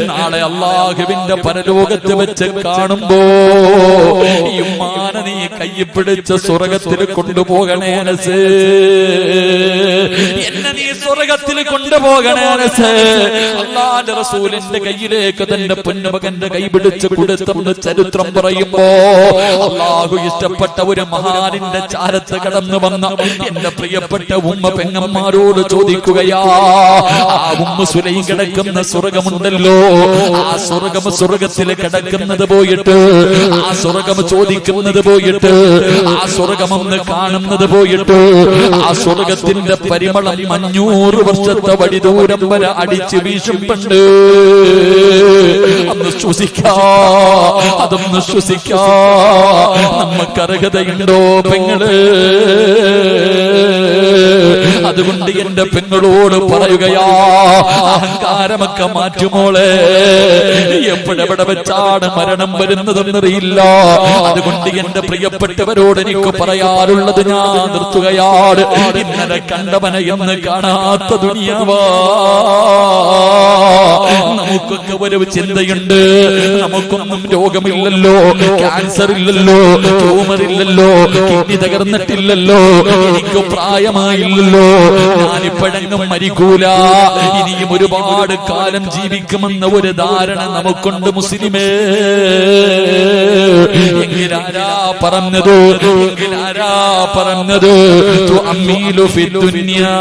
നാളെ അല്ലാഹുവിന്റെ പരലോകത്ത് വെച്ച് കാണുമ്പോ ഈ ഉമ്മാനെ നീ കയ്യിൽ പിടിച്ച് സ്വർഗത്തിൽ കൊണ്ടുപോകണേ അനസ്. എന്നെ നീ സ്വർഗത്തിൽ കൊണ്ടുപോകണേ അനസ്. അല്ലാഹുവിന്റെ റസൂലിന്റെ കയ്യിലേക്ക് തന്റെ പൊന്നുമകന്റെ കൈ പിടിച്ച് കൊടുത്തെന്ന് ചരിത്രം പറയുമ്പോ അല്ലാഹു ഇഷ്ടപ്പെട്ട ഒരു മഹാനിന്റെ ചാരത്ത് കടന്നു വന്ന എന്റെ പ്രിയപ്പെട്ട ഉമ്മ പെങ്ങന്മാരോട് ചോദിക്കുകയാ, ആ ഉമ്മ സുലൈം കിടക്കുന്ന സ്വർഗമുണ്ടല്ലോ, ആ സ്വർഗത്തിൽ കിടക്കുന്നത് പോയിട്ട്, ആ സ്വർഗം ചോദിക്കുന്നത് പോയിട്ട്, ആ സ്വർഗമെന്ന് കാണുന്നത് പോയിട്ട്, ആ സ്വർഗത്തിന്റെ പരിമളം 500 വർഷത്തെ വഴി ദൂരം വരെ അടിച്ചു വീശുമ്പണ്ട്. അന്ന് ശ്വസിക്കാ, അതൊന്ന് ശ്വസിക്കാ നമുക്ക് അർഹതയുണ്ടോ പെങ്ങള്? അതുകൊണ്ട് എന്റെ പെങ്ങളോട് പറയുകയാ, അഹങ്കാരമൊക്കെ മാറ്റുമോളെ. എപ്പോഴെവിടെ വെച്ചാണ് മരണം വരുന്നതെന്നറിയില്ല. അതുകൊണ്ട് എന്റെ പ്രിയപ്പെട്ടവരോട് എനിക്ക് പറയാറുള്ളത് ഞാൻ നിർത്തുകയാണ്. ഇന്നലെ കണ്ടവനെ എന്ന് കാണാത്ത ദുനിയാവാ. നമുക്കൊക്കെ ഒരു ചിന്തയുണ്ട്, നമുക്കൊന്നും രോഗമില്ലല്ലോ, ക്യാൻസർ ഇല്ലല്ലോ, ട്യൂമർ ഇല്ലല്ലോ, കിഡ്നി തകർന്നിട്ടില്ലല്ലോ, എനിക്ക് പ്രായമായില്ലല്ലോ, ഞാനിപ്പോഴെങ്ങും മരിക്കൂല, ഇനിയും ഒരുപാട് കാലം ജീവിക്കുമെന്ന ഒരു ധാരണ നമുക്കുണ്ട് മുസ്ലിമേ. എങ്കിലാരാ പറഞ്ഞത്? എങ്കിലാരാ പറഞ്ഞത്? തുഅമ്മീലു ഫിദ്ദുനിയാ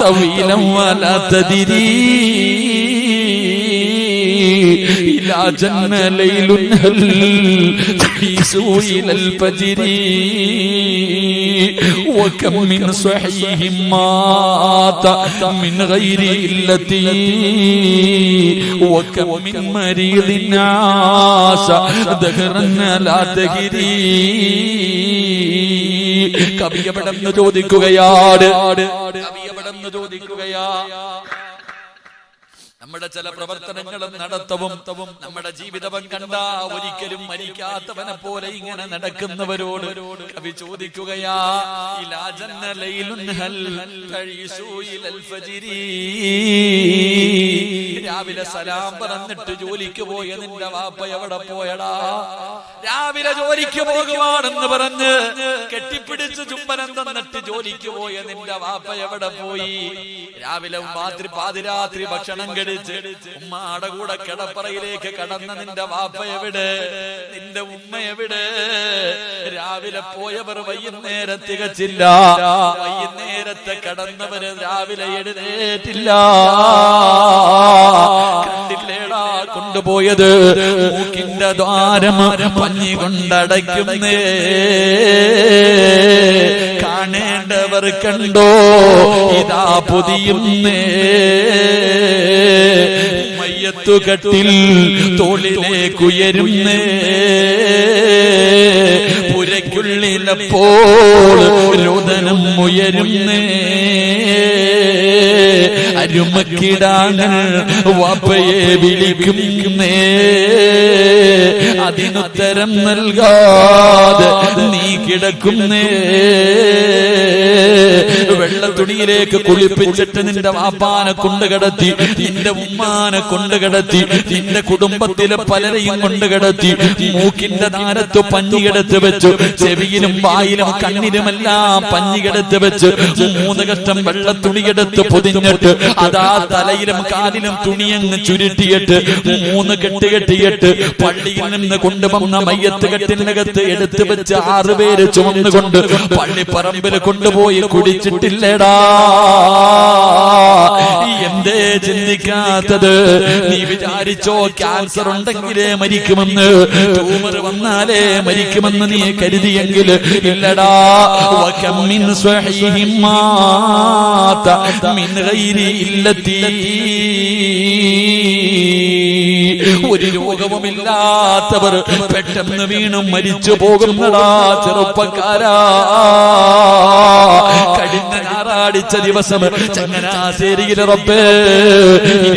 തവീലൻ വലാ തദ്രീ إلى جنة ليل هل تحيسوا إلى الفجر وكم من صحيح مات من غير علة وكم من مريض عاش دهرا لا تهري. കവിയവിടെന്ന് ചോദിക്കുകയാണ്, കവിയവിടെന്ന് ചോദിക്കുകയാ, നമ്മുടെ ചില പ്രവർത്തനങ്ങളും നടത്തവും നമ്മുടെ ജീവിതവും കണ്ട ഒരിക്കലും മരിക്കാത്തവനെ പോലെ ഇങ്ങനെ നടക്കുന്നവരോട് കവി ചോദിക്കുകയാ, ഇലാ ജന്ന ലൈലുൻ ഹൽ തഈസു ഇലൽ ഫജ്രി. രാവിലെ സലാം പറഞ്ഞിട്ട് ജോലിക്ക് പോയ നിന്റെ വാപ്പ എവിടെ പോയടാ? രാവിലെ ജോലിക്ക് പോകുവാണെന്ന് പറഞ്ഞ് കെട്ടിപ്പിടിച്ച് ചുംബനം തന്നിട്ട് ജോലിക്ക് പോയ നിന്റെ വാപ്പ എവിടെ പോയി? രാവിലെ പാതിരാത്രി ഭക്ഷണം കഴിച്ച് ഉമ്മാടെ കൂടെ കിടപ്പറയിലേക്ക് കടന്ന നിന്റെ വാപ്പ എവിടെ? നിന്റെ ഉമ്മ എവിടെ? രാവിലെ പോയവർ വൈകുന്നേരം തികച്ചില്ല, വൈകുന്നേരത്തെ കടന്നവര് രാവിലെ എഴുന്നേറ്റില്ല. കണ്ടില്ലേടാ കൊണ്ടുപോയത്? മൂക്കിന്റെ ദ്വാരം പഞ്ഞി കൊണ്ടടയ്ക്കുന്നേ. കാണേണ്ടവർ കണ്ടോ ഇതാ പൊതിയുന്നേ. മയ്യത്തുകട്ടിൽ തോളിലേക്കുയരുന്നേ. പുരയ്ക്കുള്ളിലപ്പോൾ രോദനം ഉയരുന്നേ. അരുമക്കിടാങ്ങൾ വാപ്പയെ വിളിക്കുന്നേ. അതിനുത്തരം നൽകാതെ നീ കിടക്കുന്നേ. വെള്ളത്തുണിയിലേക്ക് കുളിപ്പിച്ചിട്ട് നിന്റെ വാപ്പാനെ കൊണ്ടുകിടത്തി, നിന്റെ ഉമ്മാനെ കൊണ്ടുകിടത്തി, നിന്റെ കുടുംബത്തിലെ പലരെയും കൊണ്ടുകിടത്തി. മൂക്കിന്റെ താരത്ത് പഞ്ഞിയെടുത്ത് വെച്ചു, ചെവിയിലും വായിലും കണ്ണിലുമെല്ലാം പഞ്ഞിയെടുത്ത് വെച്ച് 3 കഷ്ടം വെള്ളത്തുണിയെടുത്ത് പൊതിഞ്ഞിട്ട് അതാ തലയിലും കാലിലും തുണിയങ്ങ് ചുരുട്ടിയിട്ട് 3 കെട്ട് കെട്ടിയിട്ട് പള്ളിയിൽ നിന്ന് കൊണ്ടുവന്ന മയ്യത്ത് കെട്ടിനകത്ത് എടുത്തു വെച്ച് 6 പേര് ചുമന്നുകൊണ്ട് പള്ളിപ്പറമ്പിൽ കൊണ്ടുപോയി കുടിച്ചിട്ടില്ലടാ. എന്തേ ചിന്തിക്കാത്തത്? നീ വിചാരിച്ചോ ക്യാൻസർ ഉണ്ടെങ്കിലേ മരിക്കുമെന്ന്, ട്യൂമർ വന്നാലേ മരിക്കുമെന്ന് നീ കരുതിയെങ്കിൽ ഇല്ലടാ. വകം മിൻ സ്വഹീഹിൻ മാത മിൻ ഗൈരി ഇല്ലത്തി. ഒരു രോഗവുമില്ലാത്തവർ പെട്ടെന്ന് വീണും മരിച്ചു പോകുന്നടാ ചെറുപ്പക്കാരാ. കഴിഞ്ഞ ഞായറാഴ്ച ദിവസം ചങ്ങനാശ്ശേരിയിലെ റബ്ബേ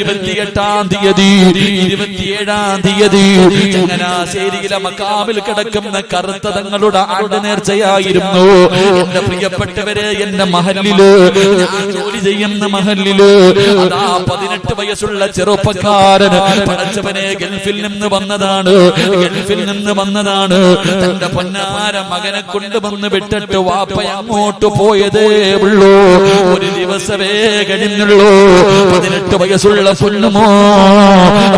28-ാം തീയതി 27-ാം തീയതി ചങ്ങനാശ്ശേരിയിലെ മക്കാമിൽ കിടക്കുന്ന കറുത്ത തങ്ങളുടെ ആണ്ട് നേർച്ചയായിരുന്നു. എന്റെ പ്രിയപ്പെട്ടവരെ, എന്റെ മഹല്ലില്, ഞാൻ ജോലി ചെയ്യുന്ന മഹല്ലില് അതാ 18 വയസ്സുള്ള ചെറുപ്പക്കാരൻ പടച്ചവനെ ഗൾഫിൽ നിന്ന് വന്നതാണ്. തന്റെ പൊന്നാര മകനെ കൊണ്ടുവന്ന് വിട്ടിട്ട് വാപ്പ അങ്ങോട്ട് പോയതേ ഉള്ളൂ. ഒരു ദിവസമേ കഴിഞ്ഞുള്ളൂ. 18 വയസ്സുള്ള പൊന്നുമോ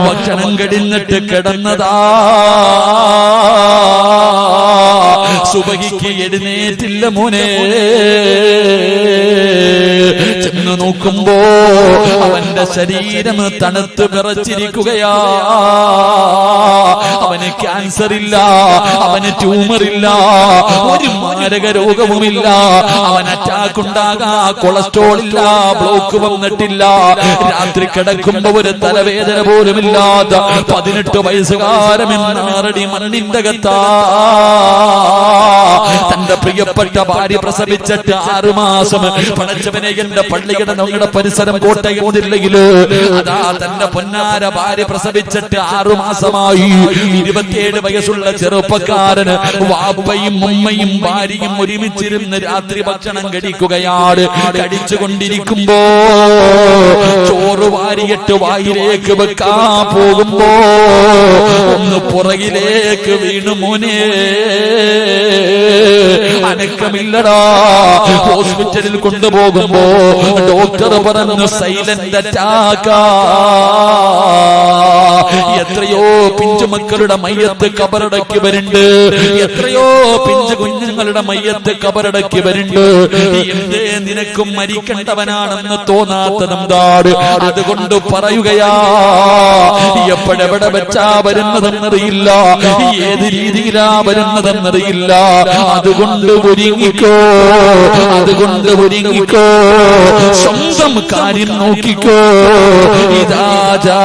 ഭക്ഷണം കഴിഞ്ഞിട്ട് കിടന്നതാ. സുബഹിക്ക് എഴുന്നേറ്റില്ല മോനെ. ചെന്ന് നോക്കുമ്പോ അവന്റെ ശരീരം തണുത്ത് വിറച്ചിരിക്കുകയാ. അവന് ക്യാൻസർ ഇല്ല, അവന് ട്യൂമർ ഇല്ല, ഒരു മാരക രോഗവുമില്ല. അവൻ അറ്റാക്ക് ഉണ്ടാകാ, കൊളസ്ട്രോൾ ഇല്ല, ബ്ലോക്ക് വന്നിട്ടില്ല. രാത്രി കിടക്കുമ്പോ ഒരു തലവേദന പോലുമില്ലാത്ത 18 വയസ്സുകാരമെന്നാറടി മണ്ണിന്റെ അകത്താ. തന്റെ പ്രിയപ്പെട്ട ഭാര്യ പ്രസവിച്ചിട്ട് 6 മാസം. പടച്ചവനെ, എന്റെ പള്ളിയുടെ ഞങ്ങളുടെ പരിസരം കോട്ടയം ജില്ലയില് അതാ തന്റെ പൊന്നാര ഭാര്യ പ്രസവിച്ചിട്ട് 6 മാസമായി. 27 വയസ്സുള്ള ചെറുപ്പക്കാരന് വാപ്പയും ഉമ്മയും ഭാര്യയും ഒരുമിച്ചിരുന്ന് രാത്രി ഭക്ഷണം കഴിക്കുകയാണ്. കഴിച്ചുകൊണ്ടിരിക്കുമ്പോ ചോറ് വാരിയിട്ട് വായിലേക്ക് വെക്കാൻ പോകുമ്പോ ഒന്ന് പുറകിലേക്ക് വീണു മോനെ. അനക്കമില്ലടാ. ഹോസ്പിറ്റലിൽ കൊണ്ടുപോകുമ്പോ ഡോക്ടർ പറഞ്ഞു സൈലന്റ് അറ്റാക്കാ. എത്രയോ പിഞ്ചുമക്കളുടെ മയ്യത്ത് കബറടക്കി വരുന്നുണ്ട്. എത്രയോ പിഞ്ചു കുഞ്ഞുങ്ങളുടെ മയ്യത്ത് കബറടക്കി വരുന്നുണ്ട്. എന്തേ നിനക്കും മരിക്കേണ്ടവനാണെന്ന് തോന്നാത്തതെന്താണ്? അതുകൊണ്ട് പറയുകയാ, എപ്പോഴെവിടെ വെച്ചാ വരുന്നതെന്നറിയില്ല, ഏത് രീതിയിലാ വരുന്നതെന്നറിയില്ല. അതുകൊണ്ട് ഒരുങ്ങിക്കോ, സ്വന്തം കാര്യം നോക്കിക്കോ. ഇദാ ജാ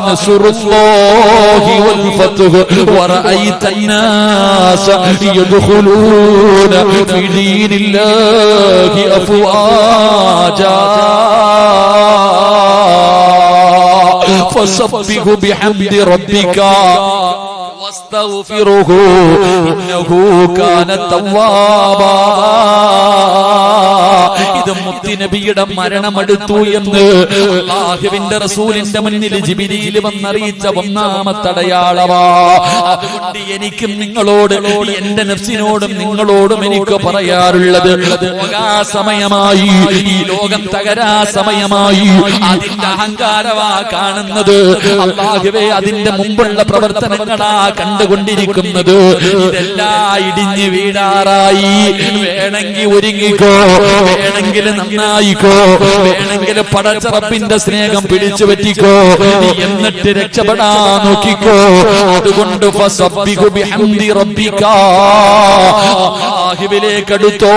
നസ്റുല്ലാഹി വൽ ഫത്ഹ് വറഅയ്ത الناس يدخلون في دين الله أفواجا فسبح بحمد ربك واستغفره إنه كان توابا. ഇത് മുത്തുനബിയുടെ മരണമെടുത്തു എന്ന് അല്ലാഹുവിന്റെ റസൂലിന്റെ മുന്നിൽ ജിബ്രീൽ വന്നറിയിച്ച ഒന്നാമത്തെ അടയാളമാ. അതുകൊണ്ട് എനിക്കും നിങ്ങളോട്, എന്റെ നഫ്സിനോടും നിങ്ങളോടും എനിക്ക് പറയാറുള്ളത്, പോകാ സമയമായി, ഈ ലോകം തകരാ സമയമായി. അതിന്റെ അഹങ്കാരമാ കാണുന്നത്. അല്ലാഹുവേ, അതിന്റെ മുമ്പുള്ള പ്രവർത്തനങ്ങളാ കണ്ടുകൊണ്ടിരിക്കുന്നത്. ഇതെല്ലാം ഇടിഞ്ഞു വീഴാറായി. വേണമെങ്കിൽ ഒരുങ്ങിക്കോ, വേണമെങ്കിൽ നന്നായിക്കോ, വേണമെങ്കിൽ പടച്ച റബ്ബിന്റെ സ്നേഹം പിടിച്ചു പറ്റിക്കോ, എന്നിട്ട് രക്ഷപ്പെടാൻ നോക്കിക്കോ. അതുകൊണ്ട് ഫസബ്ബിഹു ബിഹംദി റബ്ബിക, അല്ലാഹുവിലേക്കടുത്തോ,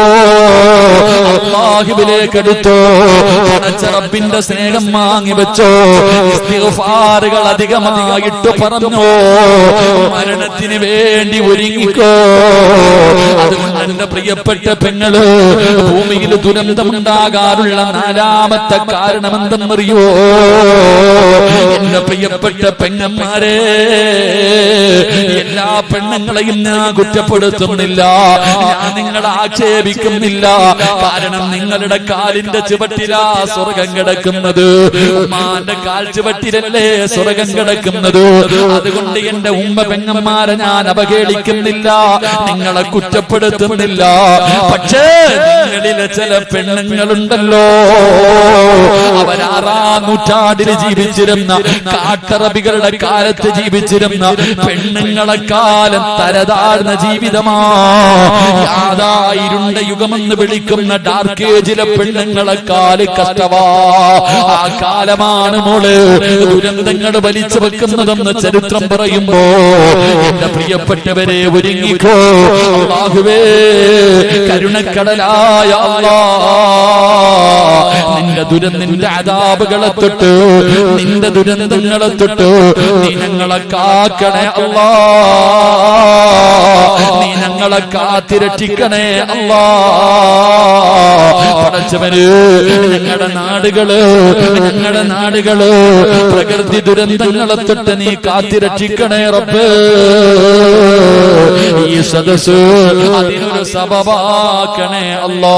പടച്ച റബ്ബിന്റെ സ്നേഹം വാങ്ങി വെച്ചോ. ഇസ്തിഗ്ഫാറുകൾ അധികമായിട്ട് പറഞ്ഞോ. മരണത്തിന് വേണ്ടി ഒരുങ്ങിക്കോ. അതുകൊണ്ട് എന്റെ പ്രിയപ്പെട്ട പെങ്ങള്, ഭൂമിയിൽ ദുരന്തമുണ്ടാകാറുള്ള 4ാമത്തെ കാരണമെന്തെന്നറിയോ? എന്റെ പ്രിയപ്പെട്ട പെങ്ങന്മാരെ, എല്ലാ പെണ്ണുങ്ങളെയും ഞാൻ കുറ്റപ്പെടുത്തുന്നില്ല, ഞാൻ നിങ്ങളെ ആക്ഷേപിക്കുന്നില്ല. കാരണം നിങ്ങളുടെ കാലിന്റെ ചുവട്ടിലാ സ്വർഗം കിടക്കുന്നത്. ഉമ്മാന്റെ കാൽ ചുവട്ടിലല്ലേ സ്വർഗം കിടക്കുന്നത്. അതുകൊണ്ട് എന്റെ ഉമ്മ പെങ്ങന്മാരെ ഞാൻ അവഹേളിക്കുന്നില്ല, നിങ്ങളെ കുറ്റപ്പെടുത്തുന്നില്ല. പക്ഷേ നിങ്ങളിലെ ചില പെണ്ണുങ്ങളുണ്ടല്ലോ, അവർ 6-ാം നൂറ്റാണ്ടിൽ ജീവിച്ചിരുന്ന, കാട്ടറബികളുടെ കാലത്ത് ജീവിച്ചിരുന്ന പെണ്ണുങ്ങളെക്കാലം തരതാഴ്ന്ന ജീവിതമാ. ഇരുണ്ട യുഗമെന്ന് വിളിക്കുന്ന ഡാർക്ക് ഏജിലെ പെണ്ണുങ്ങളെക്കാല് കഷ്ടവാ. ആ കാലമാണ് മോള് ദുരന്തങ്ങൾ വലിച്ചു വെക്കുന്നതെന്ന് ചരിത്രം പറയുമ്പോ എന്റെ പ്രിയപ്പെട്ടവരെ ഒരുങ്ങിക്കോ. അല്ലാഹുവേ, കരുണക്കടലായ നിന്റെ ദുരന്തന്റെ അദാബുകളെ തൊട്ട്, നിന്റെ ദുരന്തങ്ങളെ തൊട്ട് നീ ഞങ്ങളെ കാക്കണേ അല്ലാ. നീ ഞങ്ങളെ കാത്തിരക്ഷിക്കണേ അല്ലാ. പടച്ചവന് ഞങ്ങളുടെ നാടുകള് പ്രകൃതി ദുരന്തങ്ങളെ തൊട്ട് നീ കാത്തിരക്ഷിക്കണേ റബ്ബേ. ഈ സദസ്സ് അതിനൊരു സബബാക്കണേ അല്ലാ.